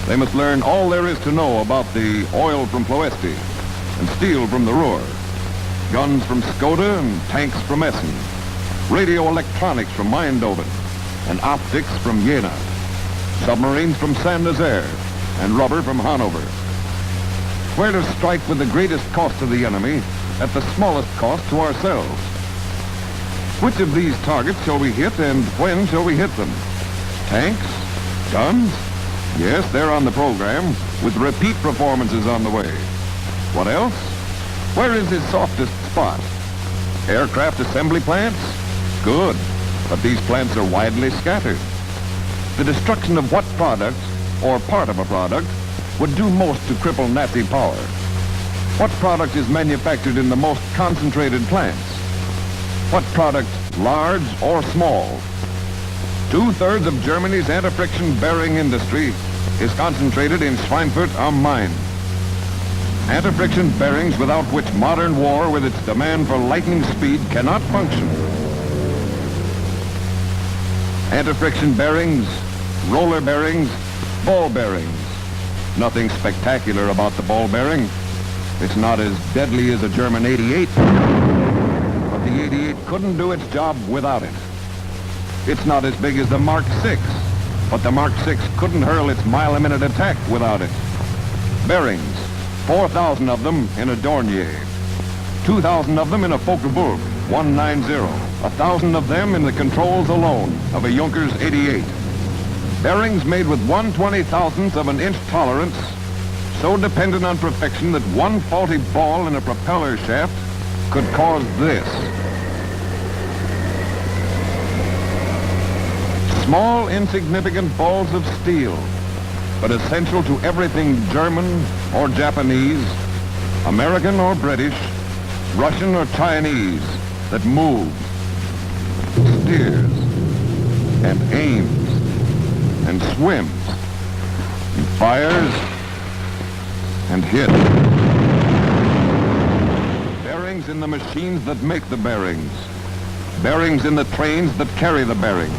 They must learn all there is to know about the oil from Ploesti and steel from the Ruhr, guns from Skoda and tanks from Essen, radio electronics from Eindhoven and optics from Jena, submarines from Saint-Nazaire and rubber from Hanover. Where to strike with the greatest cost to the enemy at the smallest cost to ourselves. Which of these targets shall we hit and when shall we hit them? Tanks? Guns? Yes, they're on the program, with repeat performances on the way. What else? Where is his softest spot? Aircraft assembly plants? Good, but these plants are widely scattered. The destruction of what product, or part of a product, would do most to cripple Nazi power? What product is manufactured in the most concentrated plants? What product, large or small? 2/3 of Germany's anti-friction bearing industry is concentrated in Schweinfurt am Main. Anti-friction bearings without which modern war with its demand for lightning speed cannot function. Anti-friction bearings, roller bearings, ball bearings. Nothing spectacular about the ball bearing. It's not as deadly as a German 88, but the 88 couldn't do its job without it. It's not as big as the Mark 6, but the Mark 6 couldn't hurl its mile-a-minute attack without it. Bearings, 4,000 of them in a Dornier, 2,000 of them in a Focke-Wulf 190, 1,000 of them in the controls alone of a Junkers 88. Bearings made with 1/20,000th of an inch tolerance, so dependent on perfection that one faulty ball in a propeller shaft could cause this. Small, insignificant balls of steel, but essential to everything German or Japanese, American or British, Russian or Chinese that moves, steers, and aims, and swims, and fires, and hits. Bearings in the machines that make the bearings. Bearings in the trains that carry the bearings.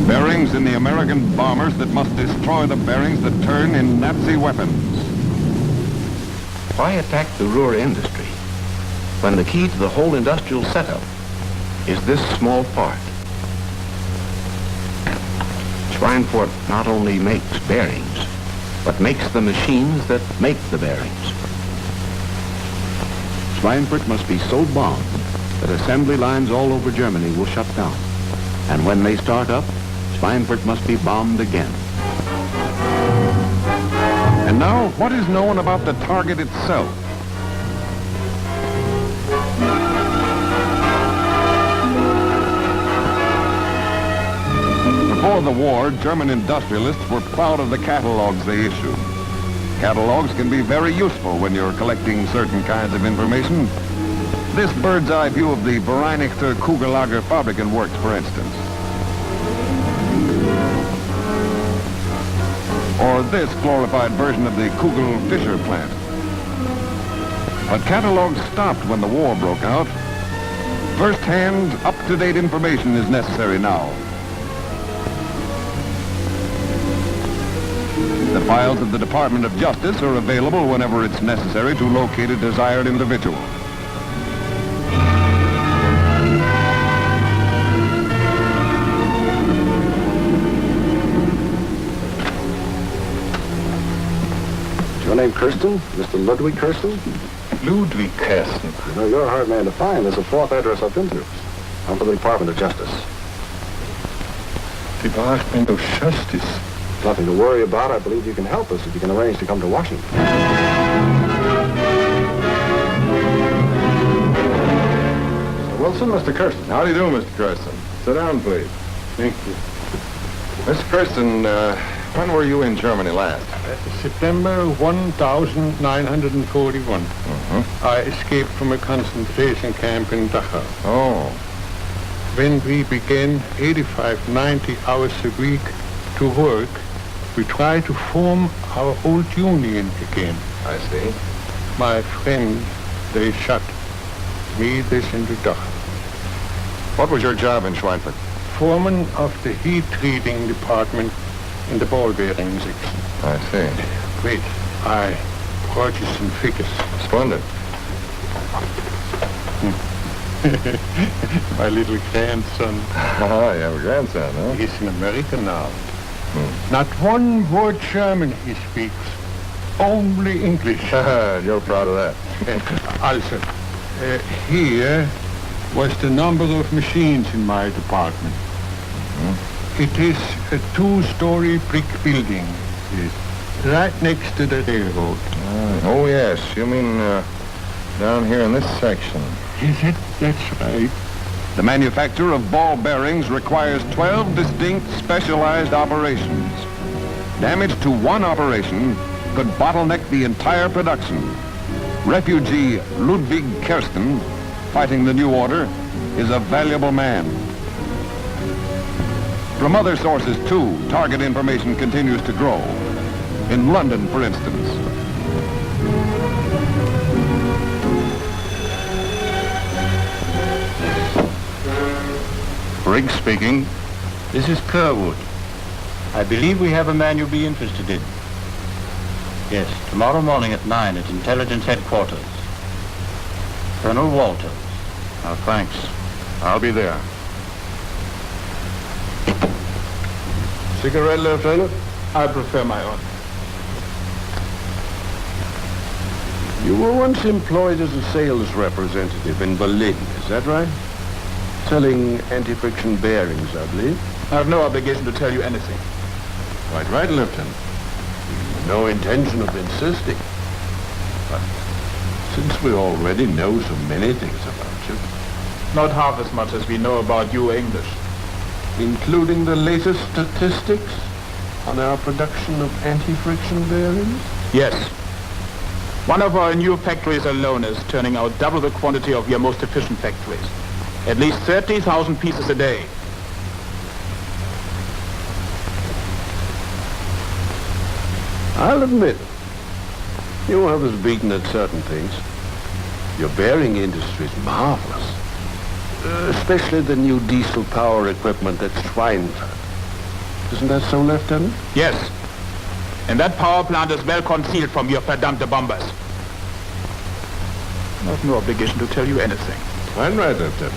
Bearings in the American bombers that must destroy the bearings that turn in Nazi weapons. Why attack the Ruhr industry when the key to the whole industrial setup is this small part? Schweinfurt not only makes bearings, but makes the machines that make the bearings. Schweinfurt must be so bombed that assembly lines all over Germany will shut down. And when they start up, Schweinfurt must be bombed again. And now, what is known about the target itself? Before the war, German industrialists were proud of the catalogs they issued. Catalogs can be very useful when you're collecting certain kinds of information. This bird's eye view of the Vereinigte Kugellager Fabriken works, for instance. Or this glorified version of the Kugel-Fischer plant. But catalogs stopped when the war broke out. First-hand, up-to-date information is necessary now. The files of the Department of Justice are available whenever it's necessary to locate a desired individual. Your name Kirsten? Mr. Ludwig Kirsten? Ludwig Kirsten. You know, you're a hard man to find. There's a fourth address I've been to. I'm from the Department of Justice. Department of Justice? Nothing to worry about. I believe you can help us if you can arrange to come to Washington. Mr. Wilson, Mr. Kirsten. How do you do, Mr. Kirsten? Sit down, please. Thank you. Mr. Kirsten, when were you in Germany last? September 1941. I escaped from a concentration camp in Dachau. Oh. When we began 85, 90 hours a week to work, we tried to form our old union again. I see. My friend, they shut me this into Dachau. What was your job in Schweinfurt? Foreman of the heat treating department in the ball bearing section. I see. Wait, I brought you some figures. Splendid. My little grandson. Ah, you have a grandson, huh? He's in America now. Not one word German he speaks. Only English. You're proud of that. Also, here was the number of machines in my department. It is a 2-story brick building. Right next to the railroad. Oh, yes. You mean down here in this section. Yes, that's right. The manufacture of ball bearings requires 12 distinct specialized operations. Damage to one operation could bottleneck the entire production. Refugee Ludwig Kersten, fighting the new order, is a valuable man. From other sources, too, target information continues to grow. In London, for instance. Briggs speaking. This is Kerwood. I believe we have a man you'll be interested in. Yes, tomorrow morning at 9 at Intelligence Headquarters. Colonel Walters. Oh, thanks. I'll be there. Cigarette, Lieutenant? I prefer my own. You were once employed as a sales representative in Berlin, is that right? Selling anti-friction bearings, I believe. I have no obligation to tell you anything. Quite right, Lieutenant. No intention of insisting. But since we already know so many things about you, Not half as much as we know about you English. including the latest statistics on our production of anti-friction bearings? Yes. One of our new factories alone is turning out double the quantity of your most efficient factories. At least 30,000 pieces a day. I'll admit, you have us beaten at certain things. Your bearing industry is marvelous. Especially the new diesel power equipment at Schweinfurt. Isn't that so, Lieutenant? Yes. And that power plant is well concealed from your verdammte bombers. I have no obligation to tell you anything. Quite right, Lieutenant.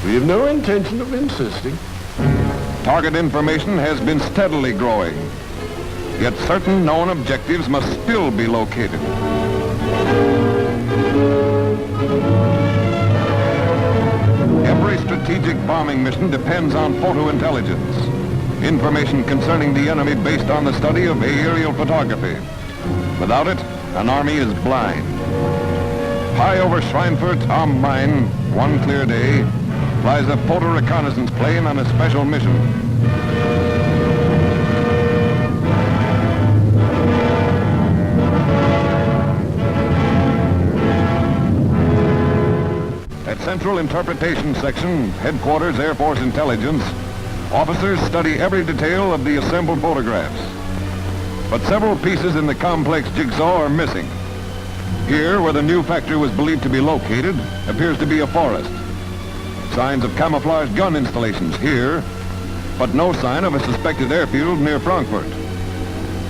We have no intention of insisting. Target information has been steadily growing. Yet certain known objectives must still be located. Every strategic bombing mission depends on photo intelligence. Information concerning the enemy based on the study of aerial photography. Without it, an army is blind. High over Schweinfurt am Main, one clear day, flies a photo reconnaissance plane on a special mission. At Central Interpretation Section, Headquarters Air Force Intelligence, officers study every detail of the assembled photographs. But several pieces in the complex jigsaw are missing. Here, where the new factory was believed to be located, appears to be a forest. Signs of camouflaged gun installations here, but no sign of a suspected airfield near Frankfurt.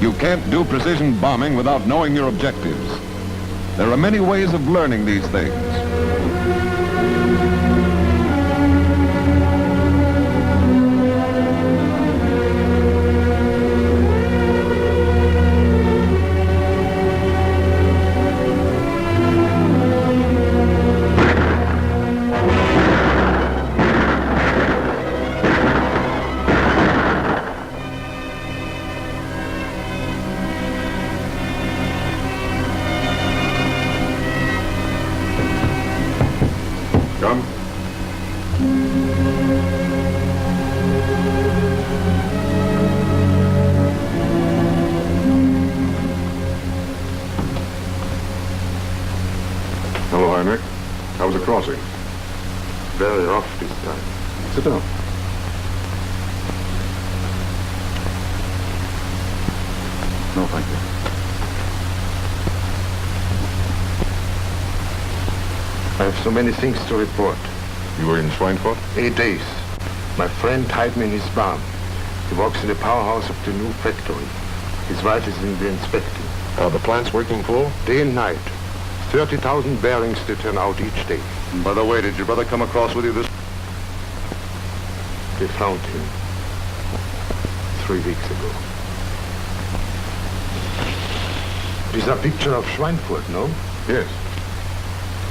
You can't do precision bombing without knowing your objectives. There are many ways of learning these things. Come. Hello, Heinrich. How was the crossing? Very rough this time. Sit down. No, thank you. I have so many things to report. You were in Schweinfurt? 8 days. My friend tied me in his barn. He works in the powerhouse of the new factory. His wife is in the inspecting. Are the plants working full? Day and night. 30,000 bearings to turn out each day. And by the way, did your brother come across with you this... They found him 3 weeks ago. It is a picture of Schweinfurt, no? Yes.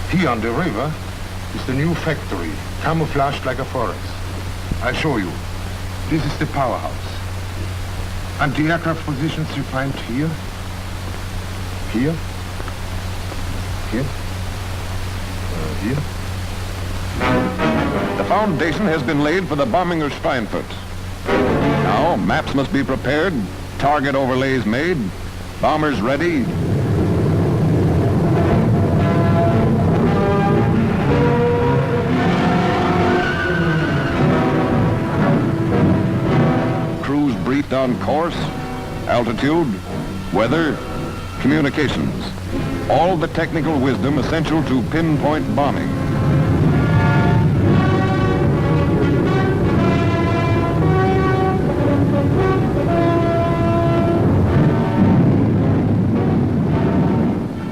Here on the river is the new factory, camouflaged like a forest. I'll show you. This is the powerhouse. Anti-aircraft positions you find here, here, here, here. The foundation has been laid for the bombing of Schweinfurt. Now, maps must be prepared, target overlays made, bombers ready. Crews briefed on course, altitude, weather, communications. All the technical wisdom essential to pinpoint bombing.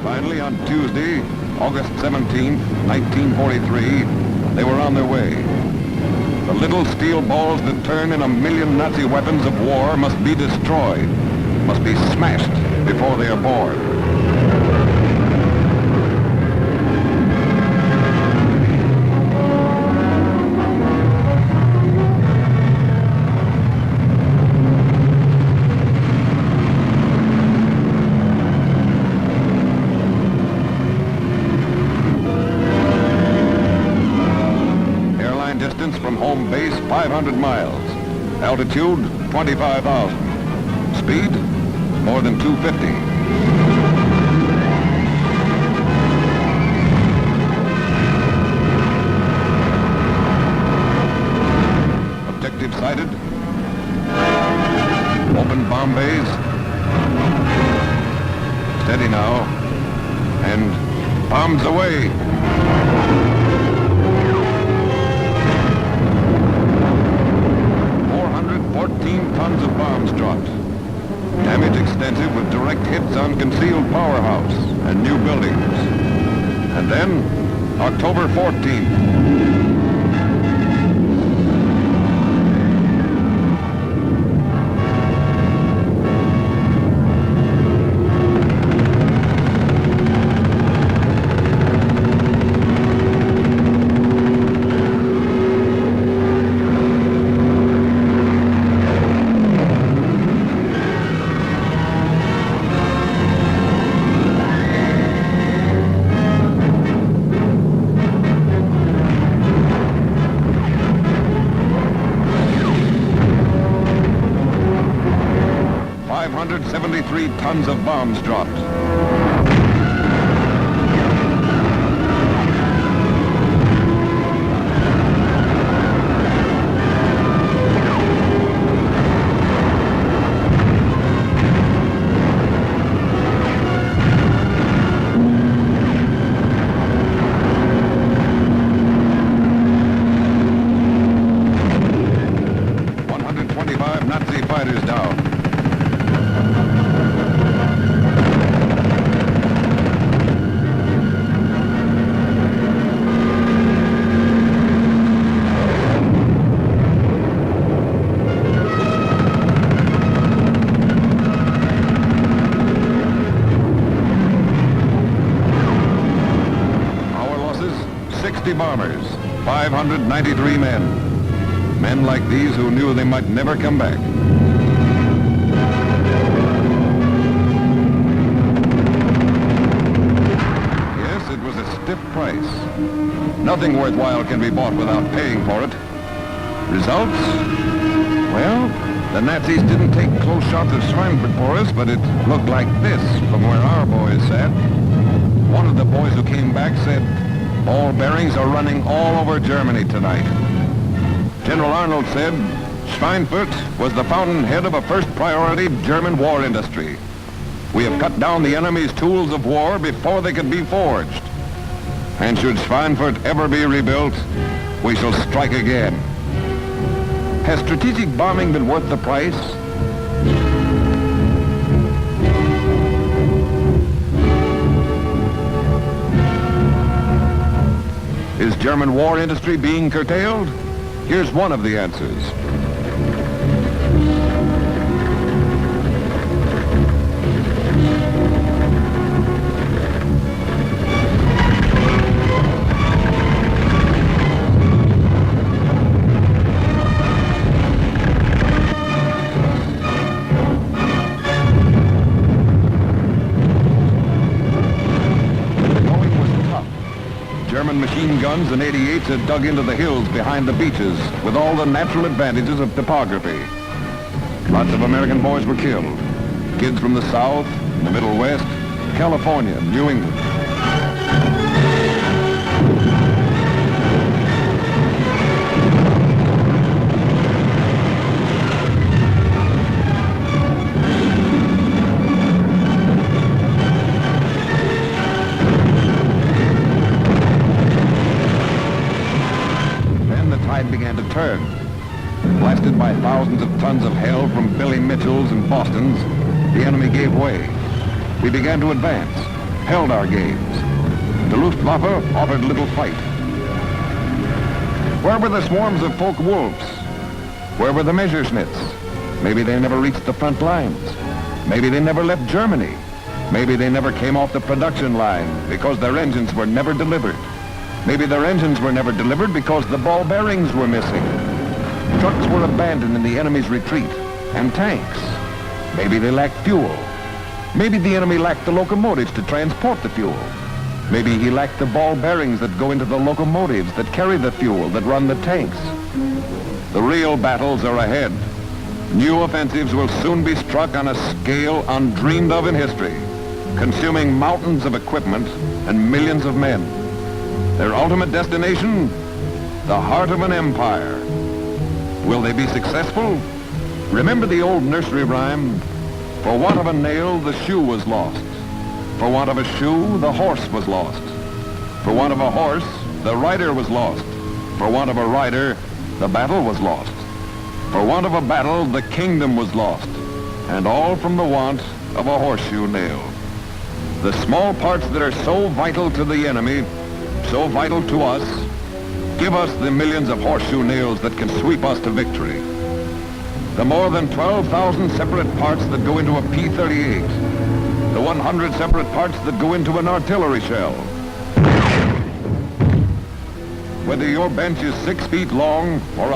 Finally, on Tuesday, August 17, 1943, they were on their way. The little steel balls that turn in 1,000,000 Nazi weapons of war must be destroyed, must be smashed before they are born. Distance from home base, 500 miles. Altitude, 25,000. Speed, more than 250. Objective sighted. Open bomb bays. Steady now. And bombs away. 14 tons of bombs dropped. Damage extensive with direct hits on concealed powerhouse and new buildings. And then, October 14th. 573 tons of bombs dropped. Nazi fighters down. Our losses, 60 bombers, 593 men. Men like these who knew they might never come back. Yes, it was a stiff price. Nothing worthwhile can be bought without paying for it. Results? Well, the Nazis didn't take close shots of Schweinfurt for us, but it looked like this from where our boys sat. One of the boys who came back said, "Ball bearings are running all over Germany tonight." General Arnold said, "Schweinfurt was the fountainhead of a first-priority German war industry. We have cut down the enemy's tools of war before they could be forged. And should Schweinfurt ever be rebuilt, we shall strike again." Has strategic bombing been worth the price? Is German war industry being curtailed? Here's one of the answers. German machine guns and 88s had dug into the hills behind the beaches with all the natural advantages of topography. Lots of American boys were killed. Kids from the South, the Middle West, California, New England. Began to turn. Blasted by thousands of tons of hell from Billy Mitchells and Bostons, the enemy gave way. We began to advance, held our gains. The Luftwaffe offered little fight. Where were the swarms of Focke-Wulfs? Where were the Messerschmitts? Maybe they never reached the front lines. Maybe they never left Germany. Maybe they never came off the production line because their engines were never delivered. Maybe their engines were never delivered because the ball bearings were missing. Trucks were abandoned in the enemy's retreat, and tanks. Maybe they lacked fuel. Maybe the enemy lacked the locomotives to transport the fuel. Maybe he lacked the ball bearings that go into the locomotives that carry the fuel that run the tanks. The real battles are ahead. New offensives will soon be struck on a scale undreamed of in history, consuming mountains of equipment and millions of men. Their ultimate destination, the heart of an empire. Will they be successful? Remember the old nursery rhyme? For want of a nail, the shoe was lost. For want of a shoe, the horse was lost. For want of a horse, the rider was lost. For want of a rider, the battle was lost. For want of a battle, the kingdom was lost. And all from the want of a horseshoe nail. The small parts that are so vital to the enemy, so vital to us, give us the millions of horseshoe nails that can sweep us to victory. The more than 12,000 separate parts that go into a P-38, the 100 separate parts that go into an artillery shell. Whether your bench is 6 feet long or